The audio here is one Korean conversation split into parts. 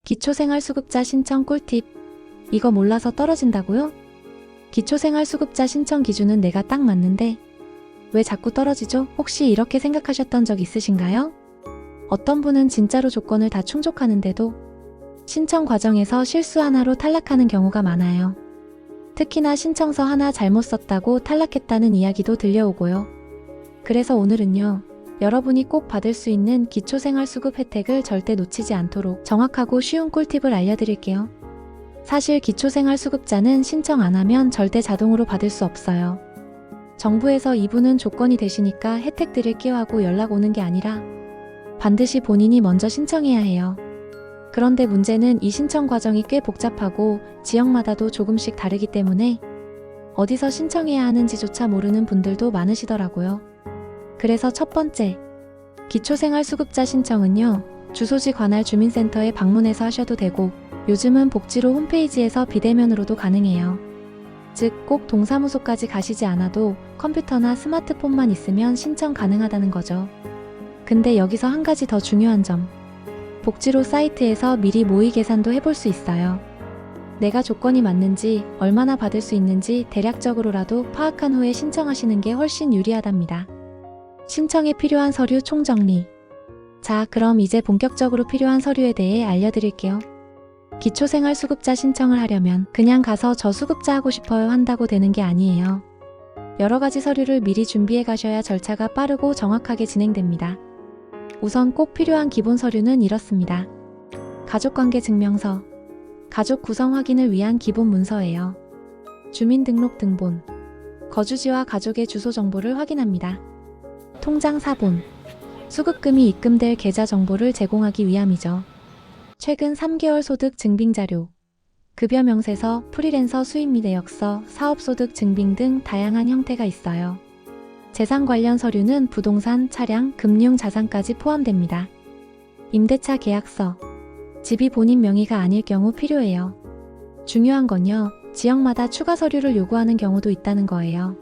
기초생활수급자 신청 꿀팁. 이거 몰라서 떨어진다고요? 기초생활수급자 신청 기준은 내가 딱 맞는데 왜 자꾸 떨어지죠? 혹시 이렇게 생각하셨던 적 있으신가요? 어떤 분은 진짜로 조건을 다 충족하는데도 신청 과정에서 실수 하나로 탈락하는 경우가 많아요. 특히나 신청서 하나 잘못 썼다고 탈락했다는 이야기도 들려오고요. 그래서 오늘은요, 여러분이 꼭 받을 수 있는 기초생활수급 혜택을 절대 놓치지 않도록 정확하고 쉬운 꿀팁을 알려드릴게요. 사실 기초생활수급자는 신청 안 하면 절대 자동으로 받을 수 없어요. 정부에서 이분은 조건이 되시니까 혜택 드릴게요 하고 연락 오는 게 아니라 반드시 본인이 먼저 신청해야 해요. 그런데 문제는 이 신청 과정이 꽤 복잡하고 지역마다도 조금씩 다르기 때문에 어디서 신청해야 하는지조차 모르는 분들도 많으시더라고요. 그래서 첫 번째, 기초생활수급자 신청은요, 주소지 관할 주민센터에 방문해서 하셔도 되고 요즘은 복지로 홈페이지에서 비대면으로도 가능해요. 즉, 꼭 동사무소까지 가시지 않아도 컴퓨터나 스마트폰만 있으면 신청 가능하다는 거죠. 근데 여기서 한 가지 더 중요한 점. 복지로 사이트에서 미리 모의 계산도 해볼 수 있어요. 내가 조건이 맞는지, 얼마나 받을 수 있는지 대략적으로라도 파악한 후에 신청하시는 게 훨씬 유리하답니다. 신청에 필요한 서류 총정리. 자, 그럼 이제 본격적으로 필요한 서류에 대해 알려드릴게요. 기초생활수급자 신청을 하려면 그냥 가서 저 수급자 하고 싶어요 한다고 되는 게 아니에요. 여러 가지 서류를 미리 준비해 가셔야 절차가 빠르고 정확하게 진행됩니다. 우선 꼭 필요한 기본 서류는 이렇습니다. 가족관계 증명서, 가족 구성 확인을 위한 기본 문서예요. 주민등록 등본, 거주지와 가족의 주소 정보를 확인합니다. 통장 사본, 수급금이 입금될 계좌 정보를 제공하기 위함이죠. 최근 3개월 소득 증빙 자료, 급여 명세서, 프리랜서 수입 및 내역서, 사업소득 증빙 등 다양한 형태가 있어요. 재산 관련 서류는 부동산, 차량, 금융 자산까지 포함됩니다. 임대차 계약서, 집이 본인 명의가 아닐 경우 필요해요. 중요한 건요, 지역마다 추가 서류를 요구하는 경우도 있다는 거예요.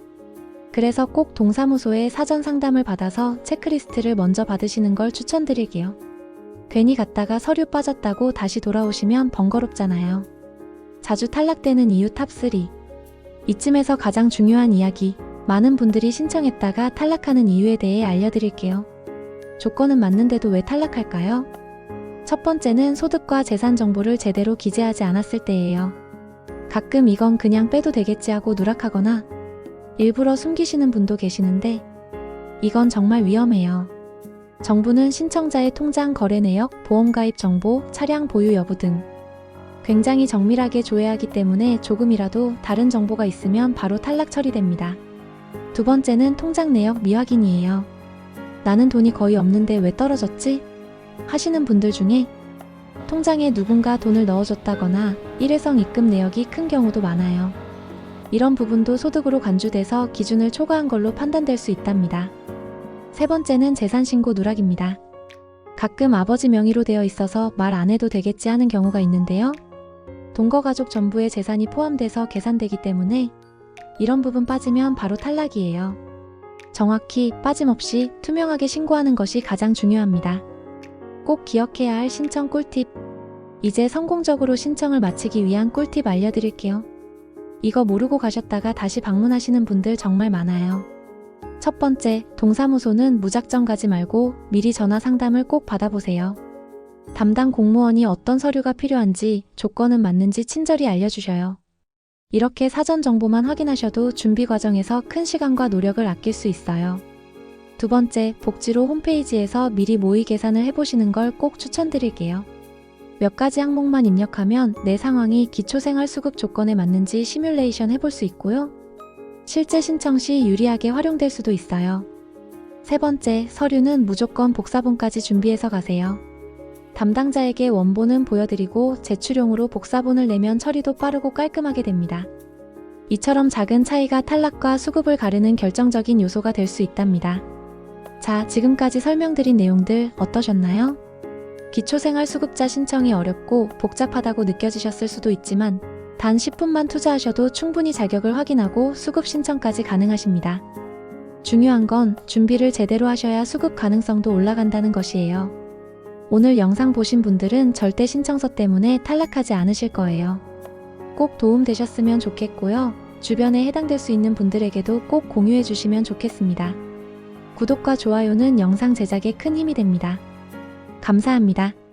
그래서 꼭 동사무소에 사전 상담을 받아서 체크리스트를 먼저 받으시는 걸 추천드릴게요. 괜히 갔다가 서류 빠졌다고 다시 돌아오시면 번거롭잖아요. 자주 탈락되는 이유 탑3. 이쯤에서 가장 중요한 이야기, 많은 분들이 신청했다가 탈락하는 이유에 대해 알려드릴게요. 조건은 맞는데도 왜 탈락할까요? 첫 번째는 소득과 재산 정보를 제대로 기재하지 않았을 때예요. 가끔 이건 그냥 빼도 되겠지 하고 누락하거나 일부러 숨기시는 분도 계시는데 이건 정말 위험해요. 정부는 신청자의 통장 거래 내역, 보험가입 정보, 차량 보유 여부 등 굉장히 정밀하게 조회하기 때문에 조금이라도 다른 정보가 있으면 바로 탈락 처리됩니다. 두 번째는 통장 내역 미확인이에요. 나는 돈이 거의 없는데 왜 떨어졌지? 하시는 분들 중에 통장에 누군가 돈을 넣어줬다거나 일회성 입금 내역이 큰 경우도 많아요. 이런 부분도 소득으로 간주돼서 기준을 초과한 걸로 판단될 수 있답니다. 세 번째는 재산신고 누락입니다. 가끔 아버지 명의로 되어 있어서 말 안 해도 되겠지 하는 경우가 있는데요. 동거가족 전부의 재산이 포함돼서 계산되기 때문에 이런 부분 빠지면 바로 탈락이에요. 정확히 빠짐없이 투명하게 신고하는 것이 가장 중요합니다. 꼭 기억해야 할 신청 꿀팁. 이제 성공적으로 신청을 마치기 위한 꿀팁 알려드릴게요. 이거 모르고 가셨다가 다시 방문하시는 분들 정말 많아요. 첫 번째, 동사무소는 무작정 가지 말고 미리 전화 상담을 꼭 받아보세요. 담당 공무원이 어떤 서류가 필요한지, 조건은 맞는지 친절히 알려주셔요. 이렇게 사전 정보만 확인하셔도 준비 과정에서 큰 시간과 노력을 아낄 수 있어요. 두 번째, 복지로 홈페이지에서 미리 모의 계산을 해보시는 걸 꼭 추천드릴게요. 몇 가지 항목만 입력하면 내 상황이 기초생활수급 조건에 맞는지 시뮬레이션 해볼 수 있고요. 실제 신청 시 유리하게 활용될 수도 있어요. 세 번째, 서류는 무조건 복사본까지 준비해서 가세요. 담당자에게 원본은 보여드리고 제출용으로 복사본을 내면 처리도 빠르고 깔끔하게 됩니다. 이처럼 작은 차이가 탈락과 수급을 가르는 결정적인 요소가 될 수 있답니다. 자, 지금까지 설명드린 내용들 어떠셨나요? 기초생활수급자 신청이 어렵고 복잡하다고 느껴지셨을 수도 있지만 단 10분만 투자하셔도 충분히 자격을 확인하고 수급 신청까지 가능하십니다. 중요한 건 준비를 제대로 하셔야 수급 가능성도 올라간다는 것이에요. 오늘 영상 보신 분들은 절대 신청서 때문에 탈락하지 않으실 거예요. 꼭 도움 되셨으면 좋겠고요. 주변에 해당될 수 있는 분들에게도 꼭 공유해 주시면 좋겠습니다. 구독과 좋아요는 영상 제작에 큰 힘이 됩니다. 감사합니다.